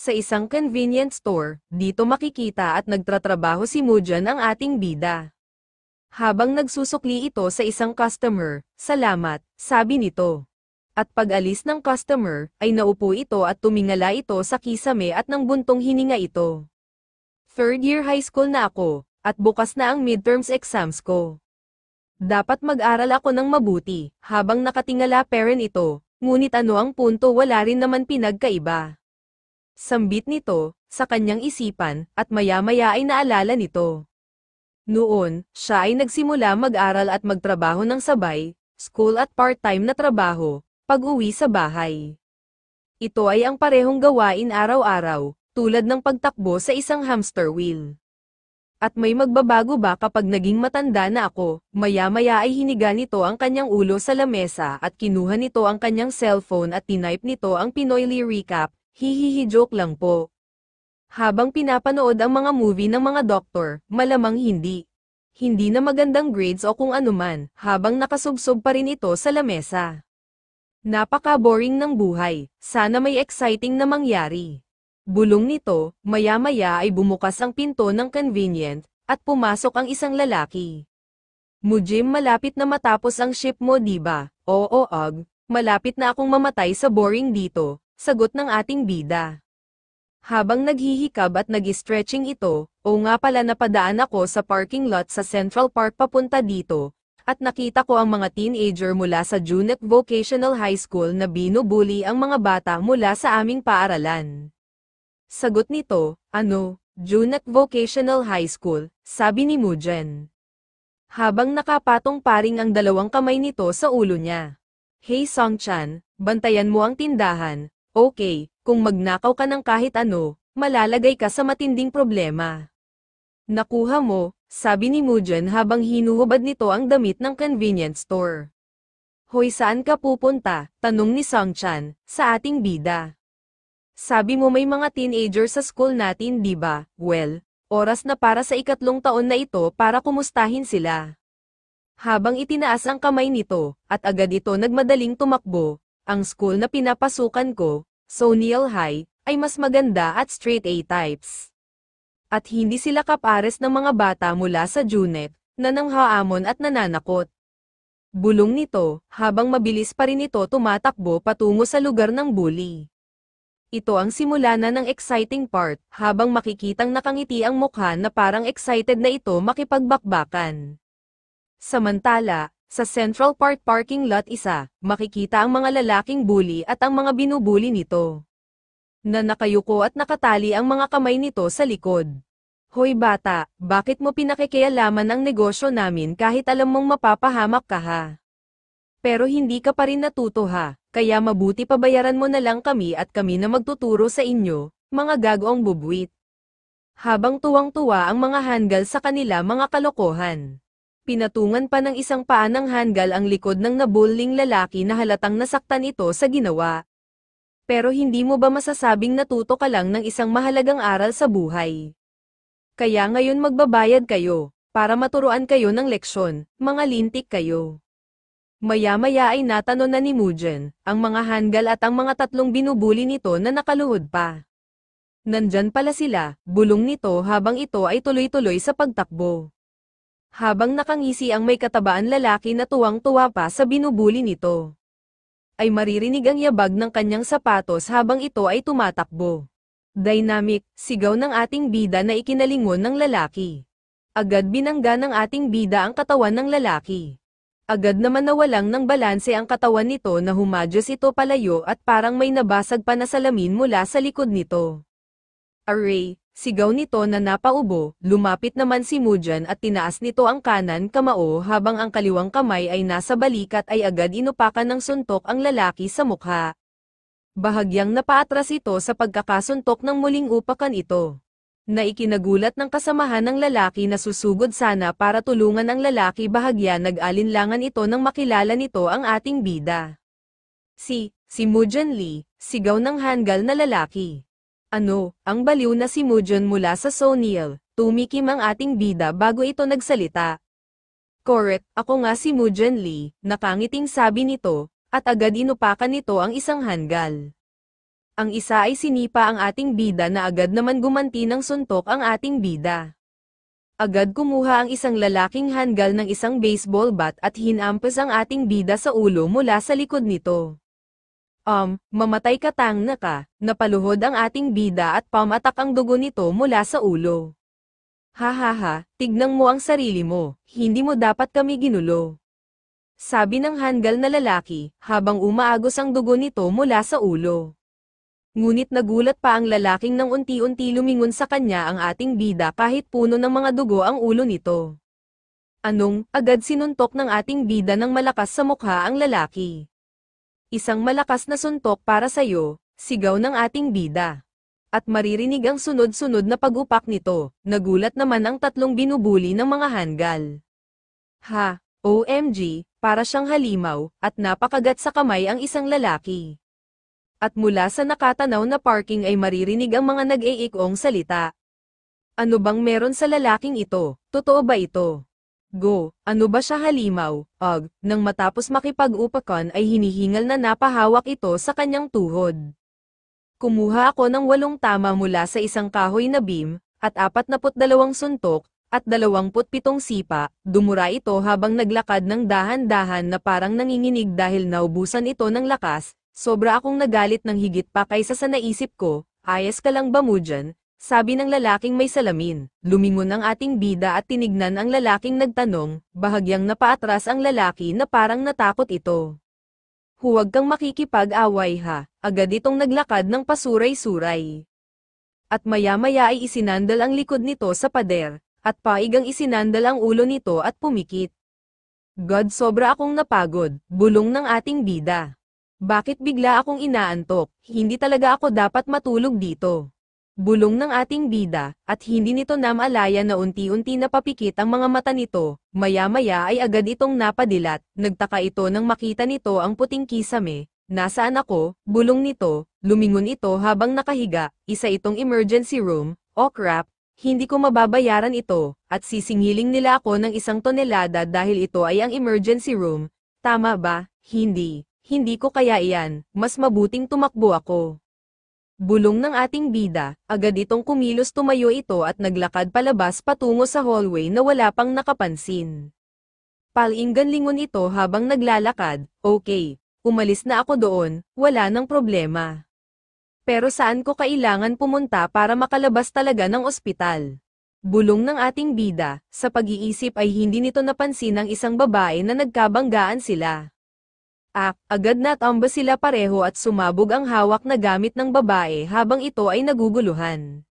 Sa isang convenience store, dito makikita at nagtratrabaho si Mujin ang ating bida. Habang nagsusukli ito sa isang customer, "Salamat," sabi nito. At pag-alis ng customer, ay naupo ito at tumingala ito sa kisame at ng buntong hininga ito. Third year high school na ako, at bukas na ang midterms exams ko. Dapat mag-aral ako ng mabuti, habang nakatingala parent ito, ngunit ano ang punto, wala rin naman pinagkaiba. Sambit nito, sa kanyang isipan, at maya-maya ay naalala nito. Noon, siya ay nagsimula mag-aral at magtrabaho ng sabay, school at part-time na trabaho, pag-uwi sa bahay. Ito ay ang parehong gawain araw-araw, tulad ng pagtakbo sa isang hamster wheel. At may magbabago ba kapag naging matanda na ako? Maya-maya ay hiniga nito ang kanyang ulo sa lamesa at kinuha nito ang kanyang cellphone at tinype nito ang Pinoyly recap. Hihihi, joke lang po. Habang pinapanood ang mga movie ng mga doktor, malamang hindi. Hindi na magandang grades o kung anuman, habang nakasubsob pa rin ito sa lamesa. Napaka-boring ng buhay, sana may exciting na mangyari. Bulong nito, maya-maya ay bumukas ang pinto ng convenient, at pumasok ang isang lalaki. "Mujim, malapit na matapos ang shift mo, diba?" "Oo, malapit na akong mamatay sa boring dito," sagot ng ating bida. Habang naghihikab at nag-stretching ito, "O nga pala, napadaan ako sa parking lot sa Central Park papunta dito, at nakita ko ang mga teenager mula sa Junet Vocational High School na binubuli ang mga bata mula sa aming paaralan." Sagot nito, "Ano, Junet Vocational High School?" sabi ni Mujin. Habang nakapatong-paring ang dalawang kamay nito sa ulo niya. "Hey Songchan, bantayan mo ang tindahan. Okay, kung magnakaw ka ng kahit ano, malalagay ka sa matinding problema." "Nakuha mo," sabi ni Mujin habang hinuhubad nito ang damit ng convenience store. "Hoy, saan ka pupunta?" tanong ni Songchan, sa ating bida. "Sabi mo may mga teenager sa school natin, di ba? Well, oras na para sa ikatlong taon na ito para kumustahin sila." Habang itinaas ang kamay nito, at agad ito nagmadaling tumakbo, "Ang school na pinapasukan ko, Soniel High, ay mas maganda at straight A types. At hindi sila kapares ng mga bata mula sa Junet, na nanghaamon at nananakot." Bulong nito, habang mabilis pa rin ito tumatakbo patungo sa lugar ng bully. Ito ang simula na ng exciting part, habang makikitang nakangiti ang mukha na parang excited na ito makipagbakbakan. Samantala, sa Central Park parking lot isa, makikita ang mga lalaking bully at ang mga binubuli nito. Na nakayuko at nakatali ang mga kamay nito sa likod. "Hoy bata, bakit mo pinakikialaman ang negosyo namin kahit alam mong mapapahamak ka ha? Pero hindi ka pa rin natuto ha, kaya mabuti pabayaran mo na lang kami at kami na magtuturo sa inyo, mga gagawang bubwit." Habang tuwang-tuwa ang mga hanggal sa kanila mga kalokohan. Pinatungan pa ng isang paa ng hanggal ang likod ng nabulling lalaki na halatang nasaktan ito sa ginawa. "Pero hindi mo ba masasabing natuto ka lang ng isang mahalagang aral sa buhay? Kaya ngayon magbabayad kayo, para maturuan kayo ng leksyon, mga lintik kayo." Maya-maya ay natanong na ni Mujin, ang mga hanggal at ang mga tatlong binubuli nito na nakaluhod pa. "Nandyan pala sila," bulong nito habang ito ay tuloy-tuloy sa pagtakbo. Habang nakangisi ang may katabaan lalaki na tuwang-tuwa pa sa binubuli nito, ay maririnig ang yabag ng kanyang sapatos habang ito ay tumatakbo. "Dynamic," sigaw ng ating bida na ikinalingon ng lalaki. Agad binangga ng ating bida ang katawan ng lalaki. Agad naman nawalang ng balanse ang katawan nito na humadyos ito palayo at parang may nabasag pa na salamin mula sa likod nito. "Aray!" sigaw nito na napaubo, lumapit naman si Mujin at tinaas nito ang kanan kamao habang ang kaliwang kamay ay nasa balikat ay agad inupakan ng suntok ang lalaki sa mukha. Bahagyang napaatras ito sa pagkakasuntok ng muling upakan ito. Na ikinagulat ng kasamahan ng lalaki na susugod sana para tulungan ang lalaki, bahagya nag-alinlangan ito nang makilala nito ang ating bida. Si Mujin Lee," sigaw ng hanggal na lalaki. "Ano, ang baliw na si Mujin mula sa Soniel," tumikim ang ating bida bago ito nagsalita. "Correct, ako nga si Mujin Lee," nakangiting sabi nito, at agad inupakan nito ang isang hanggal. Ang isa ay sinipa ang ating bida na agad naman gumanti ng suntok ang ating bida. Agad kumuha ang isang lalaking handgal ng isang baseball bat at hinampas ang ating bida sa ulo mula sa likod nito. Mamatay ka tang na ka, napaluhod ang ating bida at pamatak ang dugo nito mula sa ulo. Hahaha, tignan mo ang sarili mo, hindi mo dapat kami ginulo. Sabi ng handgal na lalaki, habang umaagos ang dugo nito mula sa ulo. Ngunit nagulat pa ang lalaking nang unti-unti lumingon sa kanya ang ating bida kahit puno ng mga dugo ang ulo nito. Agad sinuntok ng ating bida ng malakas sa mukha ang lalaki. Isang malakas na suntok para sa'yo, sigaw ng ating bida. At maririnig ang sunod-sunod na pag-upak nito, nagulat naman ang tatlong binubuli ng mga handgal. OMG, para siyang halimaw, at napakagat sa kamay ang isang lalaki. At mula sa nakatanaw na parking ay maririnig ang mga nag-iikong salita. Ano bang meron sa lalaking ito? Totoo ba ito? Go, ano ba siya halimaw? Nang matapos makipag-upakan ay hinihingal na napahawak ito sa kanyang tuhod. Kumuha ako ng 8 tama mula sa isang kahoy na beam, at 42 suntok, at 27 sipa, dumura ito habang naglakad ng dahan-dahan na parang nanginginig dahil naubusan ito ng lakas. Sobra akong nagalit ng higit pa kaysa sa naisip ko. Ayos ka lang ba mo dyan? Sabi ng lalaking may salamin. Lumingon ang ating bida at tinignan ang lalaking nagtanong, bahagyang napaatras ang lalaki na parang natakot ito. Huwag kang makikipag-away ha, agad itong naglakad ng pasuray-suray. At maya-maya ay isinandal ang likod nito sa pader, at paigang isinandal ang ulo nito at pumikit. God, sobra akong napagod, bulong ng ating bida. Bakit bigla akong inaantok? Hindi talaga ako dapat matulog dito. Bulong ng ating bida, at hindi nito namalaya na unti-unti napapikit ang mga mata nito, maya-maya ay agad itong napadilat, nagtaka ito nang makita nito ang puting kisame. Nasaan ako? Bulong nito, lumingon ito habang nakahiga, isa itong emergency room. Oh crap, hindi ko mababayaran ito, at sisinghiling nila ako ng 1 tonelada dahil ito ay ang emergency room. Tama ba? Hindi ko kaya iyan, mas mabuting tumakbo ako. Bulong ng ating bida, agad itong kumilos tumayo ito at naglakad palabas patungo sa hallway na wala pang nakapansin. Palinggan lingon ito habang naglalakad, okay, umalis na ako doon, wala nang problema. Pero saan ko kailangan pumunta para makalabas talaga ng ospital? Bulong ng ating bida, sa pag-iisip ay hindi nito napansin ang isang babae na nagkabanggaan sila. Agad natamba sila pareho at sumabog ang hawak na gamit ng babae habang ito ay naguguluhan.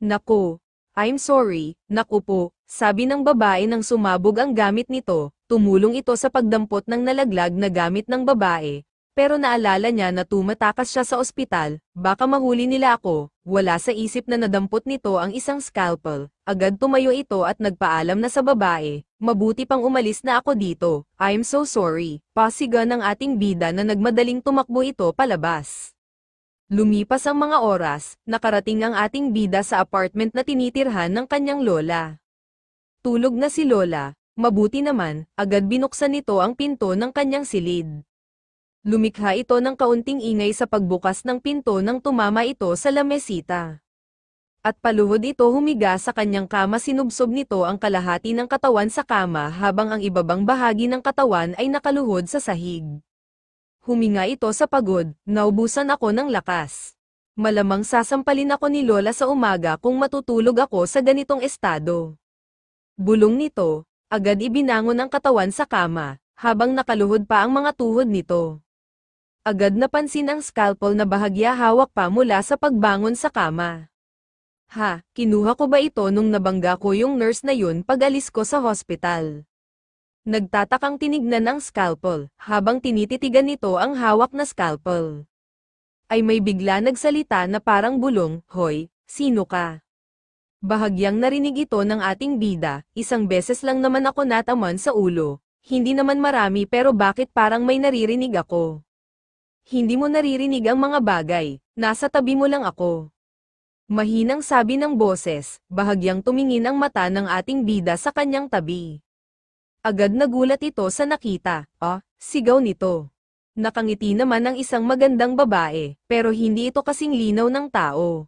Naku, I'm sorry, naku po, sabi ng babae nang sumabog ang gamit nito, tumulong ito sa pagdampot ng nalaglag na gamit ng babae, pero naalala niya na tumatakas siya sa ospital, baka mahuli nila ako, wala sa isip na nadampot nito ang isang scalpel, agad tumayo ito at nagpaalam na sa babae. Mabuti pang umalis na ako dito, I'm so sorry, pasiga ng ating bida na nagmadaling tumakbo ito palabas. Lumipas ang mga oras, nakarating ang ating bida sa apartment na tinitirhan ng kanyang lola. Tulog na si lola, mabuti naman, agad binuksan nito ang pinto ng kanyang silid. Lumikha ito ng kaunting ingay sa pagbukas ng pinto nang tumama ito sa lamesita. At paluhod ito humiga sa kanyang kama, sinubsob nito ang kalahati ng katawan sa kama habang ang ibabang bahagi ng katawan ay nakaluhod sa sahig. Huminga ito sa pagod, naubusan ako ng lakas. Malamang sasampalin ako ni Lola sa umaga kung matutulog ako sa ganitong estado. Bulong nito, agad ibinangon ang katawan sa kama, habang nakaluhod pa ang mga tuhod nito. Agad napansin ang scalpel na bahagya hawak pa mula sa pagbangon sa kama. Kinuha ko ba ito nung nabangga ko yung nurse na yun pag-alis ko sa hospital? Nagtatakang tinignan ang scalpel, habang tinititigan nito ang hawak na scalpel. Ay may bigla nagsalita na parang bulong, Hoy, sino ka? Bahagyang narinig ito ng ating bida, 1 beses lang naman ako nataman sa ulo, hindi naman marami pero bakit parang may naririnig ako? Hindi mo naririnig ang mga bagay, nasa tabi mo lang ako. Mahinang sabi ng boses, bahagyang tumingin ang mata ng ating bida sa kanyang tabi. Agad nagulat ito sa nakita, sigaw nito. Nakangiti naman ang isang magandang babae, pero hindi ito kasing linaw ng tao.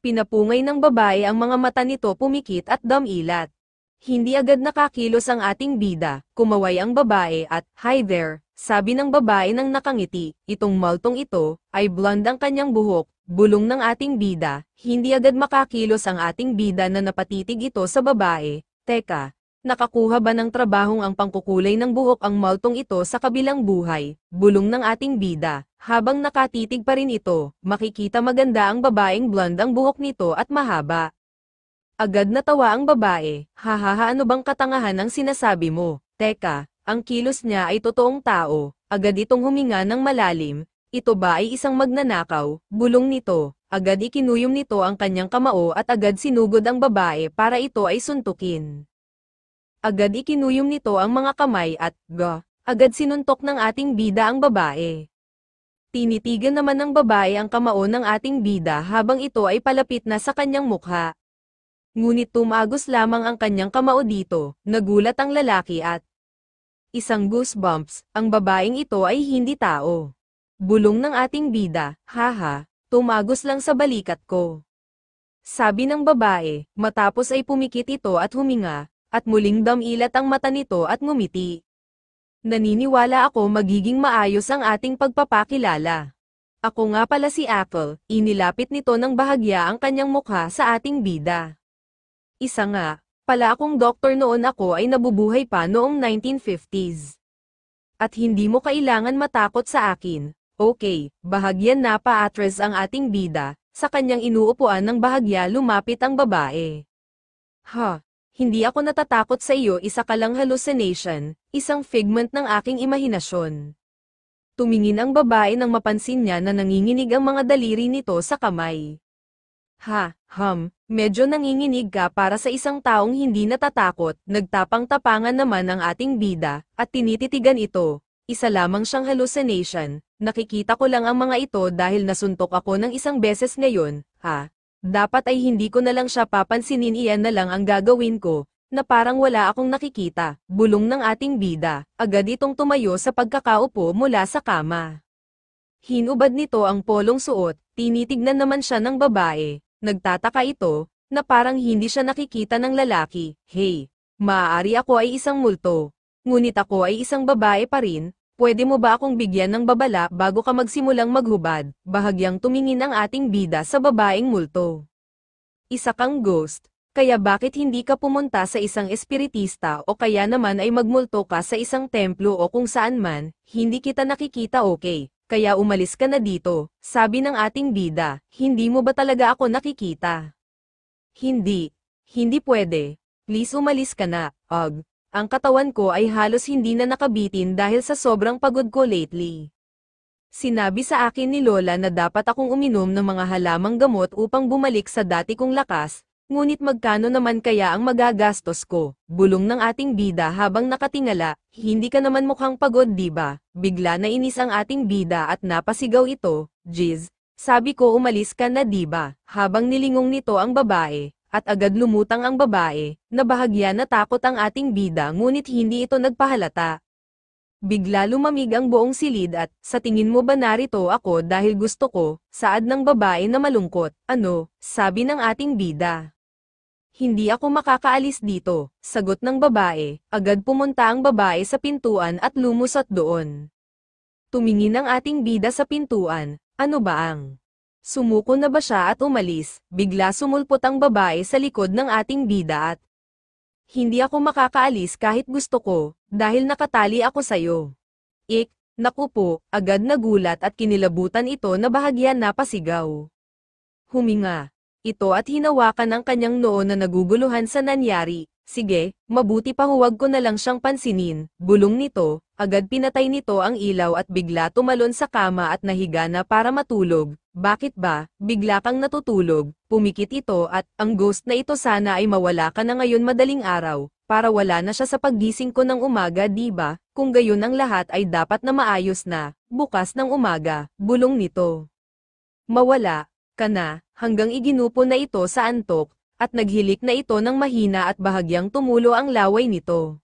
Pinapungay ng babae ang mga mata nito pumikit at damilat. Hindi agad nakakilos ang ating bida, kumaway ang babae at, "Hi there," sabi ng babae nang nakangiti. Itong multong ito, ay blonde ang kanyang buhok, bulong ng ating bida. Hindi agad makakilos ang ating bida na napatitig ito sa babae. Teka, nakakuha ba ng trabahong ang pangkukulay ng buhok ang multong ito sa kabilang buhay? Bulong ng ating bida. Habang nakatitig pa rin ito, makikita maganda ang babaeng blonde ang buhok nito at mahaba. Agad natawa ang babae, "Hahaha, ano bang katangahan ang sinasabi mo? Teka, ang kilos niya ay totoong tao." Agad itong huminga ng malalim. "Ito ba ay isang magnanakaw?" Bulong nito. Agad ikinuyom nito ang kanyang kamao at agad sinugod ang babae para ito ay suntukin. Agad ikinuyom nito ang mga kamay at, agad sinuntok ng ating bida ang babae. Tinitigan naman ng babae ang kamao ng ating bida habang ito ay palapit na sa kanyang mukha. Ngunit tumagos lamang ang kanyang kamao dito, nagulat ang lalaki at isang goosebumps, ang babaeng ito ay hindi tao. Bulong ng ating bida, "Haha, tumagos lang sa balikat ko." Sabi ng babae, matapos ay pumikit ito at huminga, at muling damilat ang mata nito at ngumiti. "Naniniwala ako magiging maayos ang ating pagpapakilala. Ako nga pala si Apple." Inilapit nito ng bahagya ang kanyang mukha sa ating bida. "Isa nga, pala akong doktor noon, ako ay nabubuhay pa noong 1950s. At hindi mo kailangan matakot sa akin." "Okay," bahagyan na pa-atres ang ating bida, sa kanyang inuupuan ng bahagya lumapit ang babae. Hindi ako natatakot sa iyo, isa ka lang hallucination, isang figment ng aking imahinasyon." Tumingin ang babae nang mapansin niya na nanginginig ang mga daliri nito sa kamay. Medyo nanginginig ka para sa isang taong hindi natatakot." Nagtapang-tapangan naman ang ating bida, at tinititigan ito. "Isa lamang siyang hallucination, nakikita ko lang ang mga ito dahil nasuntok ako ng isang beses ngayon, Dapat ay hindi ko na lang siya papansinin, iyan na lang ang gagawin ko, na parang wala akong nakikita." Bulong ng ating bida, agad itong tumayo sa pagkakaupo mula sa kama. Hinubad nito ang polong suot, tinitignan naman siya ng babae. Nagtataka ito, na parang hindi siya nakikita ng lalaki. "Hey, maaari ako ay isang multo. Ngunit ako ay isang babae pa rin, pwede mo ba akong bigyan ng babala bago ka magsimulang maghubad?" Bahagyang tumingin ang ating bida sa babaeng multo. "Isa kang ghost, kaya bakit hindi ka pumunta sa isang espiritista o kaya naman ay magmulto ka sa isang templo o kung saan man, hindi kita nakikita, okay? Kaya umalis ka na dito," sabi ng ating bida. "Hindi mo ba talaga ako nakikita?" Hindi pwede. Please umalis ka na." Ang katawan ko ay halos hindi na nakabitin dahil sa sobrang pagod ko lately. Sinabi sa akin ni Lola na dapat akong uminom ng mga halamang gamot upang bumalik sa dati kong lakas, ngunit magkano naman kaya ang magagastos ko? Bulong ng ating bida habang nakatingala. "Hindi ka naman mukhang pagod, diba?" Bigla na inis ang ating bida at napasigaw ito. "Jeez, sabi ko umalis ka na, diba?" Habang nilingong nito ang babae, at agad lumutang ang babae, na bahagya natakot ang ating bida ngunit hindi ito nagpahalata. Bigla lumamig ang buong silid at, "Sa tingin mo ba narito ako dahil gusto ko?" Saad ng babae na malungkot. "Ano?" sabi ng ating bida. "Hindi ako makakaalis dito," sagot ng babae. Agad pumunta ang babae sa pintuan at lumusot doon. Tumingin ang ating bida sa pintuan. Ano ba ang? Sumuko na ba siya at umalis? Bigla sumulpot ang babae sa likod ng ating bida at, "Hindi ako makakaalis kahit gusto ko, dahil nakatali ako sayo." Naku po, agad nagulat at kinilabutan ito na bahagyan napasigaw. Huminga ito at hinawakan ang kanyang noo na naguguluhan sa nangyari. "Sige, mabuti pa huwag ko na lang siyang pansinin." Bulong nito, agad pinatay nito ang ilaw at bigla tumalon sa kama at nahiga na para matulog. "Bakit ba, bigla kang natutulog?" Pumikit ito at, "Ang ghost na ito sana ay mawala ka na ngayon madaling araw, para wala na siya sa paggising ko ng umaga, diba? Kung gayon ang lahat ay dapat na maayos na, bukas ng umaga." Bulong nito. "Mawala ka na," hanggang iginupo na ito sa antok, at naghilik na ito ng mahina at bahagyang tumulo ang laway nito.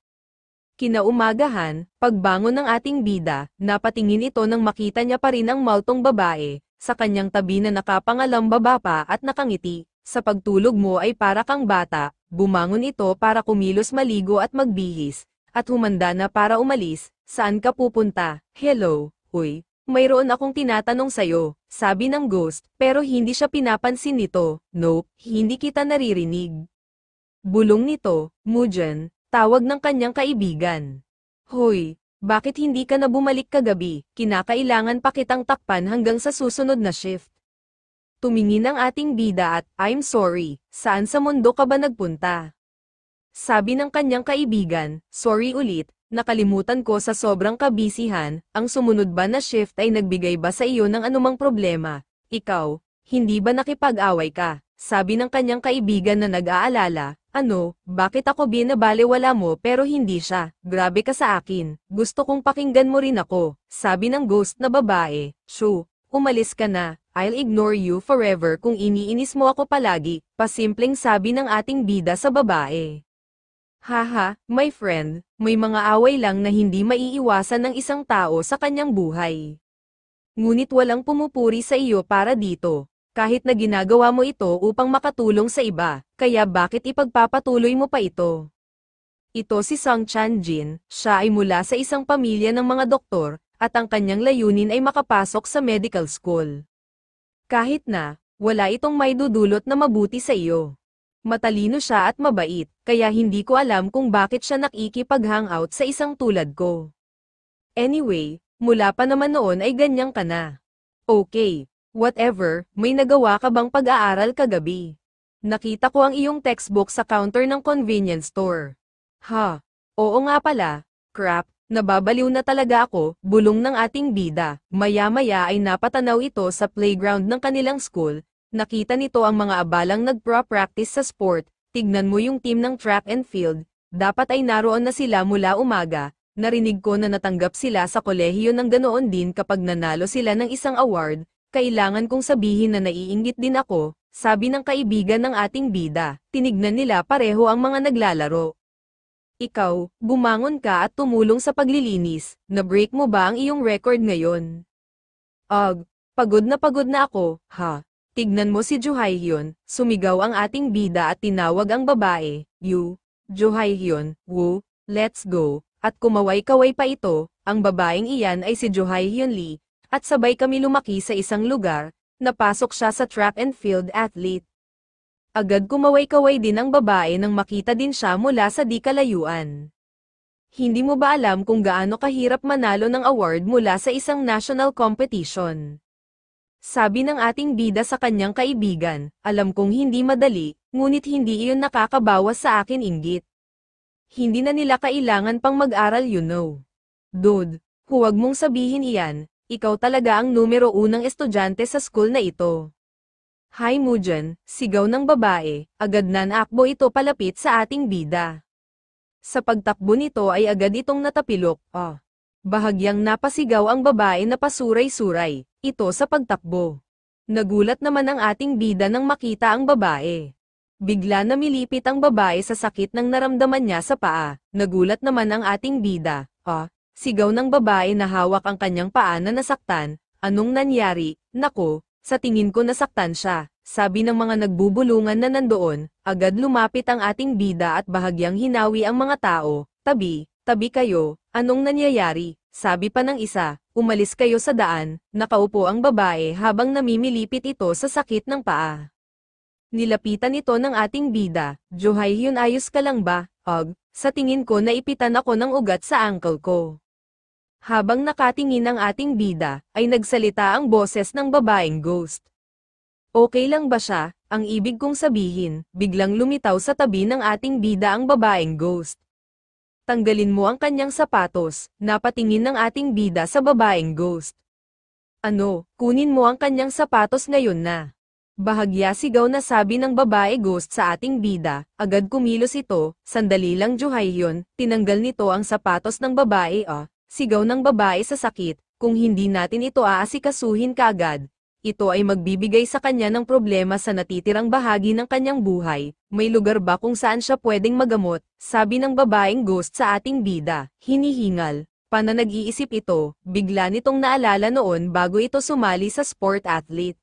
Kinaumagahan, pagbangon ng ating bida, napatingin ito nang makita niya pa rin ang maltong babae, sa kanyang tabi na nakapangalambaba pa at nakangiti. Sa pagtulog mo ay para kang bata, bumangon ito para kumilos maligo at magbihis, at humanda na para umalis. Saan ka pupunta? Hello, uy, mayroon akong tinatanong sayo, sabi ng ghost, pero hindi siya pinapansin nito. Nope, hindi kita naririnig. Bulong nito, Mujan, tawag ng kanyang kaibigan. Hoy, bakit hindi ka na bumalik kagabi? Kinakailangan pa kitang takpan hanggang sa susunod na shift. Tumingin ang ating bida at, I'm sorry, saan sa mundo ka ba nagpunta? Sabi ng kanyang kaibigan, sorry ulit, nakalimutan ko sa sobrang kabisihan, ang sumunod ba na shift ay nagbigay ba sa iyo ng anumang problema? Ikaw, hindi ba nakipag-away ka? Sabi ng kanyang kaibigan na nag-aalala, ano, bakit ako binabalewala mo pero hindi siya? Grabe ka sa akin, gusto kong pakinggan mo rin ako, sabi ng ghost na babae, shoo, umalis ka na. I'll ignore you forever kung iniinis mo ako palagi, pasimpleng sabi ng ating bida sa babae. Haha, my friend, may mga away lang na hindi maiiwasan ng isang tao sa kanyang buhay. Ngunit walang pumupuri sa iyo para dito, kahit na ginagawa mo ito upang makatulong sa iba, kaya bakit ipagpapatuloy mo pa ito? Ito si Sung Chan-jin, siya ay mula sa isang pamilya ng mga doktor, at ang kanyang layunin ay makapasok sa medical school. Kahit na, wala itong may dudulot na mabuti sa iyo. Matalino siya at mabait, kaya hindi ko alam kung bakit siya nakikipag-hangout sa isang tulad ko. Anyway, mula pa naman noon ay ganyan ka na. Okay, whatever, may nagawa ka bang pag-aaral kagabi? Nakita ko ang iyong textbook sa counter ng convenience store. Ha, oo nga pala, crap. Nababaliw na talaga ako, bulong ng ating bida. Maya-maya ay napatanaw ito sa playground ng kanilang school. Nakita nito ang mga abalang nagpro-practice sa sport. Tignan mo yung team ng track and field. Dapat ay naroon na sila mula umaga. Narinig ko na natanggap sila sa kolehiyo ng ganoon din kapag nanalo sila ng isang award. Kailangan kong sabihin na naiinggit din ako, sabi ng kaibigan ng ating bida. Tinignan nila pareho ang mga naglalaro. Ikaw, bumangon ka at tumulong sa paglilinis, na-break mo ba ang iyong record ngayon? Pagod na ako, ha? Tignan mo si Jo Hae-hyun, sumigaw ang ating bida at tinawag ang babae, Jo Hae-hyun, woo, let's go, at kumaway-kaway pa ito, ang babaeng iyan ay si Jo Hae-hyun Lee, at sabay kami lumaki sa isang lugar, napasok siya sa track and field athlete. Agad kumaway-kaway din ang babae nang makita din siya mula sa di kalayuan. Hindi mo ba alam kung gaano kahirap manalo ng award mula sa isang national competition? Sabi ng ating bida sa kanyang kaibigan, alam kong hindi madali, ngunit hindi iyon nakakabawas sa akin inggit. Hindi na nila kailangan pang mag-aral Dude, huwag mong sabihin iyan, ikaw talaga ang numero unang estudyante sa school na ito. Hi Mujan, sigaw ng babae, agad na naakbo ito palapit sa ating bida. Sa pagtakbo nito ay agad itong natapilok, Bahagyang napasigaw ang babae na pasuray-suray, ito sa pagtakbo. Nagulat naman ang ating bida nang makita ang babae. Bigla na milipit ang babae sa sakit ng naramdaman niya sa paa, nagulat naman ang ating bida, sigaw ng babae na hawak ang kanyang paa na nasaktan, anong nangyari, nako. Sa tingin ko nasaktan siya, sabi ng mga nagbubulungan na nandoon, agad lumapit ang ating bida at bahagyang hinawi ang mga tao, tabi kayo, anong nangyayari, sabi pa ng isa, umalis kayo sa daan, nakaupo ang babae habang namimilipit ito sa sakit ng paa. Nilapitan ito ng ating bida, Jo Hae-hyun ayos ka lang ba, sa tingin ko naipitan ako ng ugat sa ankle ko. Habang nakatingin ang ating bida, ay nagsalita ang boses ng babaeng ghost. Okay lang ba siya? Ang ibig kong sabihin, biglang lumitaw sa tabi ng ating bida ang babaeng ghost. Tanggalin mo ang kanyang sapatos, napatingin ng ating bida sa babaeng ghost. Ano, kunin mo ang kanyang sapatos ngayon na. Bahagya sigaw na sabi ng babae ghost sa ating bida, agad kumilos ito, sandali lang Jo Hae-hyun, tinanggal nito ang sapatos ng babae sigaw ng babae sa sakit, kung hindi natin ito aasikasuhin kaagad, ito ay magbibigay sa kanya ng problema sa natitirang bahagi ng kanyang buhay. May lugar ba kung saan siya pwedeng magamot? Sabi ng babaeng ghost sa ating bida. Hinihingal. Pananag-iisip ito, bigla nitong naalala noon bago ito sumali sa sport athlete.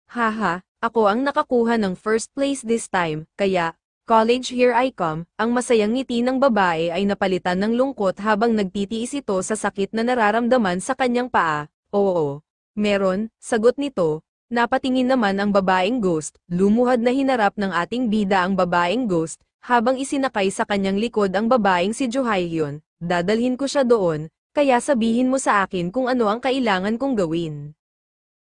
Haha, ako ang nakakuha ng first place this time, kaya, college here I come. Ang masayang ngiti ng babae ay napalitan ng lungkot habang nagtitiis ito sa sakit na nararamdaman sa kanyang paa. Oo. Meron, sagot nito. Napatingin naman ang babaeng ghost, lumuhad na hinarap ng ating bida ang babaeng ghost, habang isinakay sa kanyang likod ang babaeng si Johaehyun. Dadalhin ko siya doon, kaya sabihin mo sa akin kung ano ang kailangan kong gawin.